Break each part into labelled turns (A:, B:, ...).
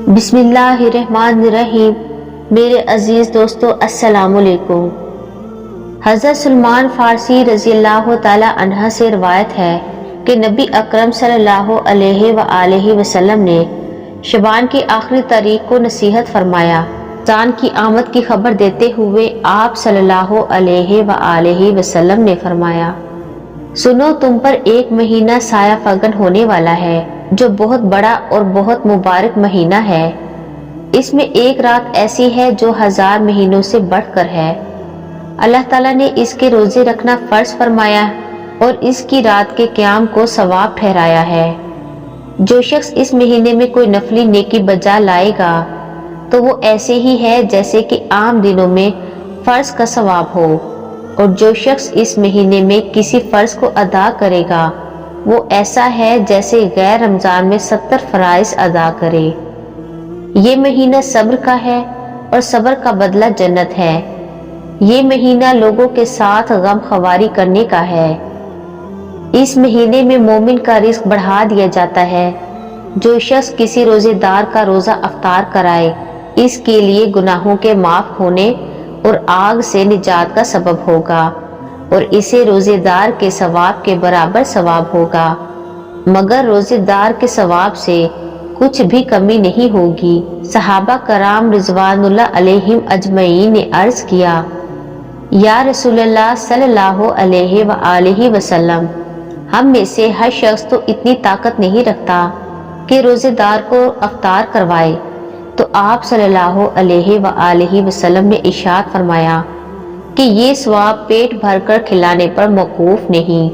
A: बिस्मिल्लाहिर्रहमानिर्रहीम। मेरे अजीज दोस्तों, अस्सलाम वालेकुम। हज़रत सलमान फारसी रज़ी अल्लाह ताला अन्हा से रवायत है कि नबी अकरम सल्लल्लाहु अलैहि वसल्लम ने शबान की आखिरी तारीख को नसीहत फरमाया। रमज़ान की आमद की खबर देते हुए आप सल्लल्लाहु अलैहि वसल्लम ने फरमाया, सुनो, तुम पर एक महीना साया फगन होने वाला है जो बहुत बड़ा और बहुत मुबारक महीना है। इसमें एक रात ऐसी है जो 1000 महीनों से बढ़कर है। अल्लाह ताला ने इसके रोजे रखना फर्ज फरमाया और इसकी रात के क़याम को सवाब ठहराया है। जो शख्स इस महीने में कोई नफली नेकी बजा लाएगा तो वो ऐसे ही है जैसे कि आम दिनों में फर्ज का सवाब हो, और जो शख्स इस महीने में किसी फर्ज को अदा करेगा वो ऐसा है जैसे गैर रमजान में 70 फराइज अदा करे। ये महीना सब्र का है और सब्र का बदला जन्नत है। ये महीना लोगों के साथ गम खवारी करने का है। इस महीने में मोमिन का रिस्क बढ़ा दिया जाता है। जो शख्स किसी रोजेदार का रोजा अफ्तार कराए इसके लिए गुनाहों के माफ होने और आग से निजात का सबब होगा और इसे रोजेदार के सवाब के बराबर सवाब होगा, मगर रोजेदार के सवाब से कुछ भी कमी नहीं होगी। सहाबा कराम रिजवानुल्लाह अलैहिम अजमईन ने अर्ज किया, या रसूलल्लाह सल्लल्लाहु अलैहि वसल्लम, हम में से हर शख्स तो इतनी ताकत नहीं रखता कि रोजेदार को अफ्तार करवाए। तो आप सल्लल्लाहु अलैहि वसल्लम ने इरशाद फरमाया कि ये सवाब पेट भरकर खिलाने पर मौकूफ नहीं,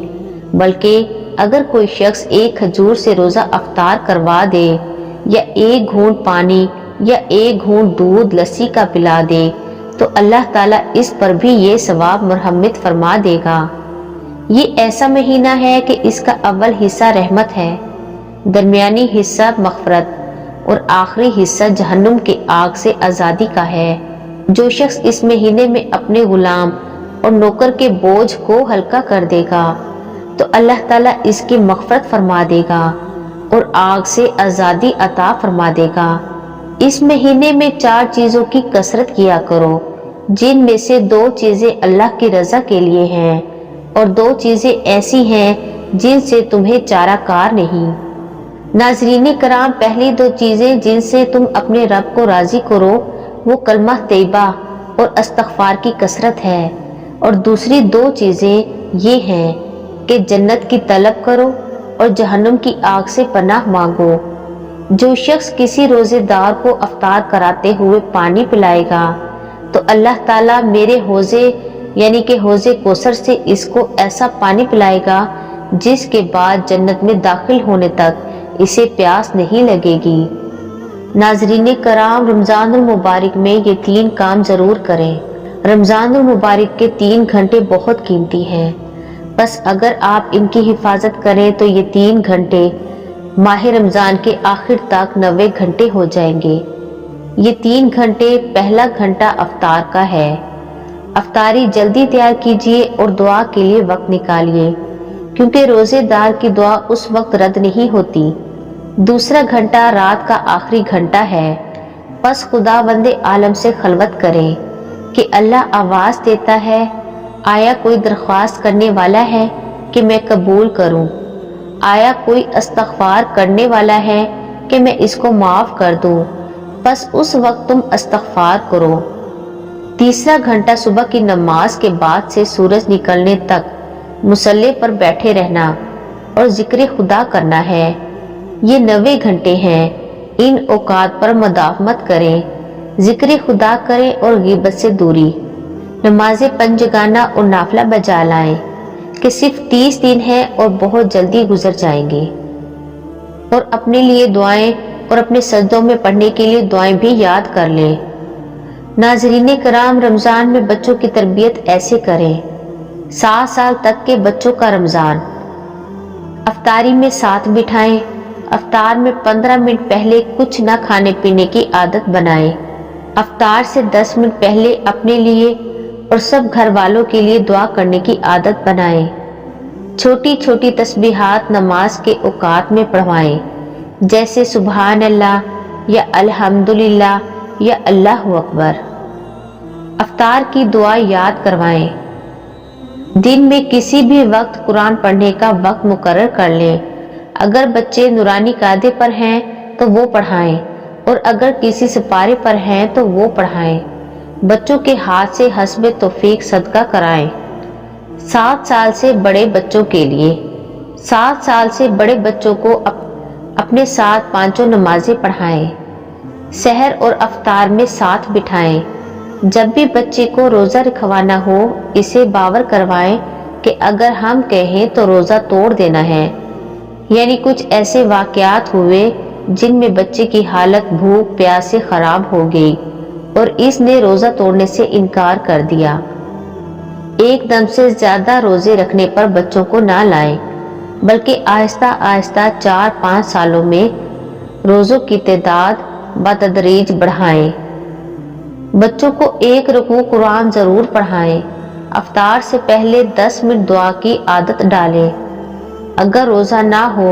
A: बल्कि अगर कोई शख्स एक खजूर से रोज़ा अफ्तार करवा दे या एक घूंट पानी या एक घूंट दूध लस्सी का पिला दे तो अल्लाह ताला इस पर भी ये सवाब मुरहम्मत फरमा देगा। ये ऐसा महीना है कि इसका अव्वल हिस्सा रहमत है, दरमियानी हिस्सा मग़फ़रत और आखिरी हिस्सा जहन्नुम के आग से आज़ादी का है। जो शख्स इस महीने में अपने गुलाम और नौकर के बोझ को हल्का कर देगा तो अल्लाह ताला इसकी मग़फ़रत फरमा देगा और आग से आज़ादी अता फरमा देगा। इस महीने में 4 चीज़ों की कसरत किया करो, जिनमें से 2 चीज़ें अल्लाह की रज़ा के लिए हैं और 2 चीज़ें ऐसी हैं जिनसे तुम्हें चाराकार नहीं। नाज़रीन कराम, पहली 2 चीज़ें जिनसे तुम अपने रब को राज़ी करो वो कलमा तैयबा और इस्तग़फ़ार की कसरत है, और दूसरी 2 चीज़ें ये हैं कि जन्नत की तलब करो और जहन्नुम की आग से पनाह मांगो। जो शख्स किसी रोज़ेदार को अफ्तार कराते हुए पानी पिलाएगा तो अल्लाह ताला मेरे हौज़े यानी कि हौज़े कौसर से इसको ऐसा पानी पिलाएगा जिसके बाद जन्नत में दाखिल होने तक इसे प्यास नहीं लगेगी। नाज़रीन कराम, रमज़ानुल मुबारक में ये 3 काम ज़रूर करें। रमज़ानुल मुबारक के 3 घंटे बहुत कीमती हैं, बस अगर आप इनकी हिफाजत करें तो ये 3 घंटे माह रमज़ान के आखिर तक 90 घंटे हो जाएंगे। ये 3 घंटे, पहला घंटा अफ्तार का है। अफ्तारी जल्दी तैयार कीजिए और दुआ के लिए वक्त निकालिए, क्योंकि रोज़ेदार की दुआ उस वक्त रद्द नहीं होती। दूसरा घंटा रात का आखिरी घंटा है। बस खुदावंदे आलम से खलवत करें कि अल्लाह आवाज़ देता है, आया कोई दरख्वास्त करने वाला है कि मैं कबूल करूं? आया कोई इस्तग़फ़ार करने वाला है कि मैं इसको माफ़ कर दूं? बस उस वक्त तुम इस्तग़फ़ार करो। तीसरा घंटा सुबह की नमाज के बाद से सूरज निकलने तक मुसल्ले पर बैठे रहना और जिक्र खुदा करना है। ये 90 घंटे हैं। इन औकात पर मदाफ़मत करें, जिक्र खुदा करें और ग़ीबत से दूरी। नमाज़े पंजगाना और नाफला बजा लाएं कि सिर्फ 30 दिन हैं और बहुत जल्दी गुजर जाएंगे। और अपने लिए दुआएं और अपने सजदों में पढ़ने के लिए दुआएं भी याद कर लें। नाज़रीन कराम, रमज़ान में बच्चों की तरबियत ऐसे करें। 7 साल तक के बच्चों का रमज़ान। अफ्तारी में साथ बिठाएं। अफ्तार में 15 मिनट पहले कुछ न खाने पीने की आदत बनाएं। अफ्तार से 10 मिनट पहले अपने लिए और सब घर वालों के लिए दुआ करने की आदत बनाएं। छोटी छोटी तस्बीहात नमाज के औकात में पढ़वाएं, जैसे सुबहान अल्लाह, یا الحمدللہ یا اللہ اکبر۔ افطار کی دعا یاد کروائیں۔ دن میں کسی بھی وقت قرآن پڑھنے کا وقت مقرر کر لیں۔ اگر بچے نورانی قاعدے پر ہیں تو وہ پڑھائیں، اور اگر کسی سپارے پر ہیں تو وہ پڑھائیں۔ بچوں کے ہاتھ سے حسب توفیق صدقہ کرائیں۔ 7 سال سے بڑے بچوں کے لیے 7 سال سے بڑے بچوں کو اپنے ساتھ 5 نمازیں پڑھائیں۔ سحر اور افطار میں ساتھ بٹھائیں۔ جب بھی بچے کو روزہ رکھوانا ہو، اسے باور کروائیں کہ اگر ہم کہیں تو روزہ توڑ دینا ہے۔ یعنی کچھ ایسے واقعات ہوئے جن میں بچے کی حالت بھوک پیاس سے خراب ہو گئی اور اس نے روزہ توڑنے سے انکار کر دیا۔ ایک دم سے زیادہ روزے رکھنے پر بچوں کو نہ لائیں، بلکہ آہستہ آہستہ 4-5 سالوں میں روزوں کی تعداد بتدریج بڑھائیں۔ بچوں کو 1 رکوع قرآن ضرور پڑھائیں۔ افطار سے پہلے 10 منٹ دعا کی عادت ڈالیں۔ اگر روزہ نہ ہو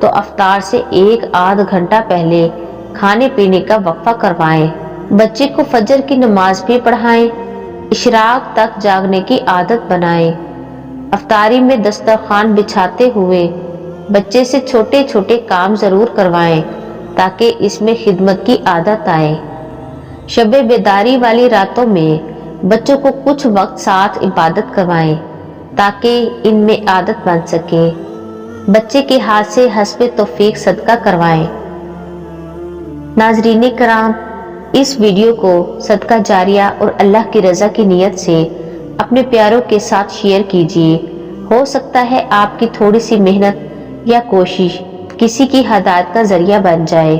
A: تو افطار سے 1-8 گھنٹہ پہلے کھانے پینے کا وقفہ کروائیں۔ بچے کو فجر کی نماز بھی پڑھائیں۔ اشراق تک جاگنے کی عادت بنائیں۔ افطاری میں دسترخوان بچھاتے ہوئے بچے سے چھوٹے چھوٹے کام ضرور کروائیں تاکہ اس میں خدمت کی عادت آئے۔ شب بیداری والی راتوں میں بچوں کو کچھ وقت ساتھ عبادت کروائیں تاکہ ان میں عادت بن سکے۔ بچے کے ہاتھ سے حسب توفیق صدقہ کروائیں۔ ناظرین کرام، اس ویڈیو کو صدقہ جاریہ اور اللہ کی رضا کی نیت سے اپنے پیاروں کے ساتھ شیئر کیجیے۔ ہو سکتا ہے آپ کی تھوڑی سی محنت یا کوشش کسی کی ہدایت کا ذریعہ بن جائے۔